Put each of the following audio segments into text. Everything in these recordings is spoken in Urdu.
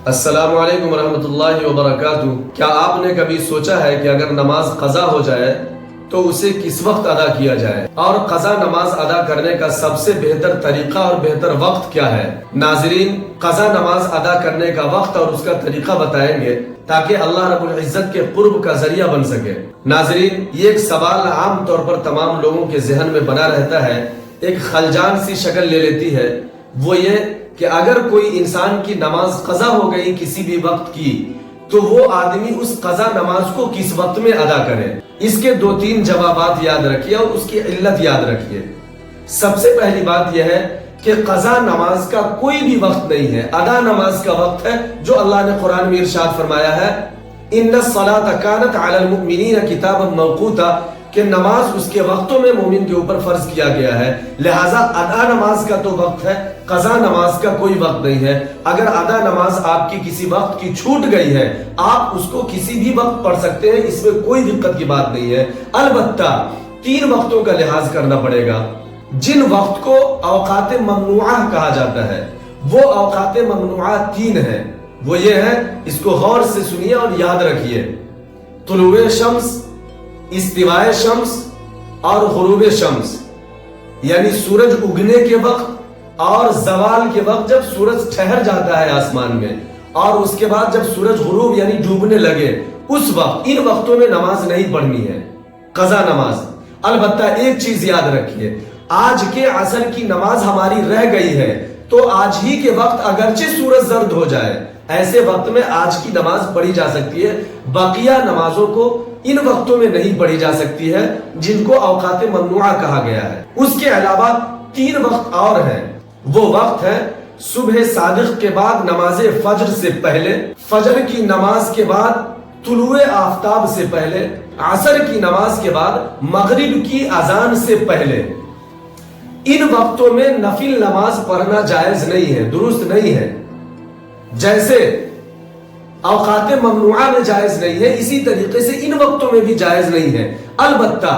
السلام علیکم ورحمۃ اللہ وبرکاتہ۔ کیا آپ نے کبھی سوچا ہے کہ اگر نماز قضا ہو جائے تو اسے کس وقت ادا کیا جائے، اور قضا نماز ادا کرنے کا سب سے بہتر طریقہ اور بہتر وقت کیا ہے؟ ناظرین، قضا نماز ادا کرنے کا وقت اور اس کا طریقہ بتائیں گے تاکہ اللہ رب العزت کے قرب کا ذریعہ بن سکے۔ ناظرین، یہ ایک سوال عام طور پر تمام لوگوں کے ذہن میں بنا رہتا ہے، ایک خلجان سی شکل لے لیتی ہے۔ وہ یہ کہ اگر کوئی انسان کی نماز قضا ہو گئی کسی بھی وقت کی، تو وہ آدمی اس قضا نماز کو کس وقت میں ادا کرے۔ اس کے 2-3 جوابات یاد رکھیے اور اس کی علت یاد رکھیے۔ سب سے پہلی بات یہ ہے کہ قضا نماز کا کوئی بھی وقت نہیں ہے، ادا نماز کا وقت ہے، جو اللہ نے قرآن میں ارشاد فرمایا ہے ان الصلاۃ کانت علی المؤمنین کتابا موقوتا، کہ نماز اس کے وقتوں میں مومن کے اوپر فرض کیا گیا ہے۔ لہٰذا ادا نماز کا تو وقت ہے، قضا نماز کا کوئی وقت نہیں ہے۔ اگر ادا نماز آپ کی کسی وقت کی چھوٹ گئی ہے، آپ اس کو کسی بھی وقت پڑھ سکتے ہیں، اس میں کوئی دقت کی بات نہیں ہے۔ البتہ 3 وقتوں کا لحاظ کرنا پڑے گا، جن وقت کو اوقات ممنوعہ کہا جاتا ہے۔ وہ اوقات ممنوعہ 3 ہیں، وہ یہ ہے، اس کو غور سے سنیے اور یاد رکھیے: طلوع شمس، استواء شمس اور غروب شمس، یعنی سورج اگنے کے وقت اور زوال کے وقت، جب سورج ٹھہر جاتا ہے آسمان میں، اور اس کے بعد جب سورج غروب یعنی ڈوبنے لگے، اس وقت ان وقتوں میں نماز نہیں پڑھنی ہے، قضا نماز۔ البتہ ایک چیز یاد رکھیے، آج کے عصر کی نماز ہماری رہ گئی ہے، تو آج ہی کے وقت اگرچہ سورج زرد ہو جائے، ایسے وقت میں آج کی نماز پڑھی جا سکتی ہے۔ بقیہ نمازوں کو ان وقتوں میں نہیں پڑھی جا سکتی ہے جن کو اوقات ممنوعہ کہا گیا ہے۔ اس کے علاوہ 3 وقت اور ہیں۔ وہ وقت ہے صبح صادق کے بعد نماز فجر سے پہلے، فجر کی نماز کے بعد طلوع آفتاب سے پہلے، عصر کی نماز کے بعد مغرب کی اذان سے پہلے۔ ان وقتوں میں نفل نماز پڑھنا جائز نہیں ہے، درست نہیں ہے۔ جیسے اوقات ممنوعہ میں جائز نہیں ہے، اسی طریقے سے ان وقتوں میں بھی جائز نہیں ہے۔ البتہ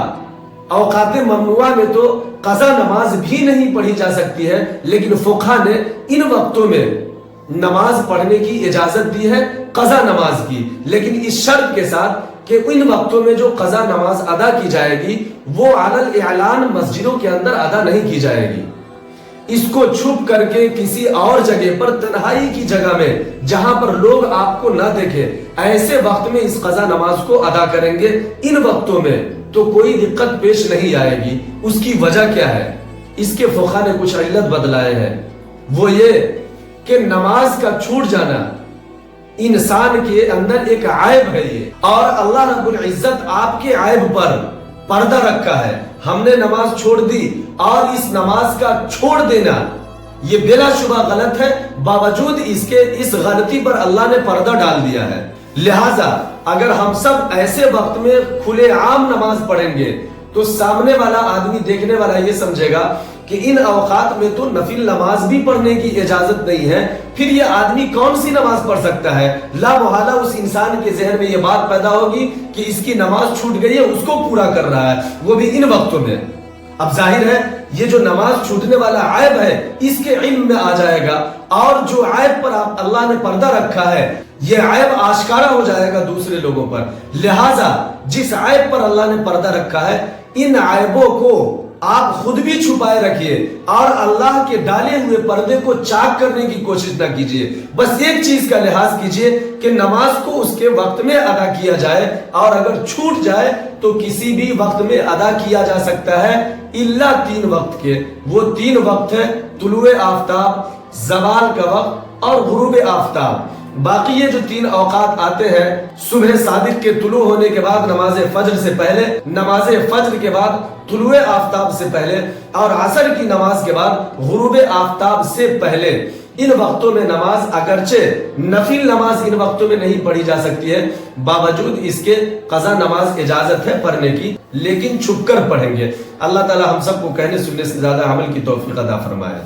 اوقات ممنوعہ میں تو قضا نماز بھی نہیں پڑھی جا سکتی ہے، لیکن فقہا نے ان وقتوں میں نماز پڑھنے کی اجازت دی ہے، قضا نماز کی، لیکن اس شرط کے ساتھ کہ ان وقتوں میں جو قضا نماز ادا کی جائے گی وہ علی الاعلان مسجدوں کے اندر ادا نہیں کی جائے گی۔ اس کو چھپ کر کے کسی اور جگہ پر، تنہائی کی جگہ میں، جہاں پر لوگ آپ کو نہ دیکھیں، ایسے وقت میں اس قضا نماز کو ادا کریں گے۔ ان وقتوں میں تو کوئی دقت پیش نہیں آئے گی۔ اس کی وجہ کیا ہے؟ اس کے فقہا نے کچھ علت بتلائے ہیں۔ وہ یہ کہ نماز کا چھوٹ جانا انسان کے اندر ایک عیب ہے، یہ، اور اللہ رب العزت آپ کے عیب پر پردہ رکھا ہے۔ ہم نے نماز چھوڑ دی، اور اس نماز کا چھوڑ دینا یہ بلا شبہ غلط ہے، باوجود اس کے اس غلطی پر اللہ نے پردہ ڈال دیا ہے۔ لہٰذا اگر ہم سب ایسے وقت میں کھلے عام نماز پڑھیں گے تو سامنے والا آدمی، دیکھنے والا، یہ سمجھے گا کہ ان اوقات میں تو نفل نماز بھی پڑھنے کی اجازت نہیں ہے، پھر یہ آدمی کون سی نماز پڑھ سکتا ہے؟ لا محالہ اس انسان کے ذہن میں یہ بات پیدا ہوگی کہ اس کی نماز چھوٹ گئی ہے، اس کو پورا کر رہا ہے، وہ بھی ان وقتوں میں۔ اب ظاہر ہے یہ جو نماز چھوٹنے والا عیب ہے اس کے علم میں آ جائے گا، اور جو عیب پر اللہ نے پردہ رکھا ہے یہ عیب آشکارا ہو جائے گا دوسرے لوگوں پر۔ لہٰذا جس عیب پر اللہ نے پردہ رکھا ہے، ان عیبوں کو آپ خود بھی چھپائے رکھیے، اور اللہ کے ڈالے ہوئے پردے کو چاک کرنے کی کوشش نہ کیجیے۔ بس ایک چیز کا لحاظ کیجیے کہ نماز کو اس کے وقت میں ادا کیا جائے، اور اگر چھوٹ جائے تو کسی بھی وقت میں ادا کیا جا سکتا ہے، الا 3 وقت کے۔ وہ 3 وقت ہے طلوع آفتاب، زوال کا وقت اور غروب آفتاب۔ باقی یہ جو 3 اوقات آتے ہیں، صبح صادق کے طلوع ہونے کے بعد نماز فجر سے پہلے، نماز فجر کے بعد طلوع آفتاب سے پہلے، اور عصر کی نماز کے بعد غروب آفتاب سے پہلے، ان وقتوں میں نماز، اگرچہ نفل نماز ان وقتوں میں نہیں پڑھی جا سکتی ہے، باوجود اس کے قضا نماز اجازت ہے پڑھنے کی، لیکن چھپ کر پڑھیں گے۔ اللہ تعالی ہم سب کو کہنے سننے سے زیادہ عمل کی توفیق عطا فرمائے۔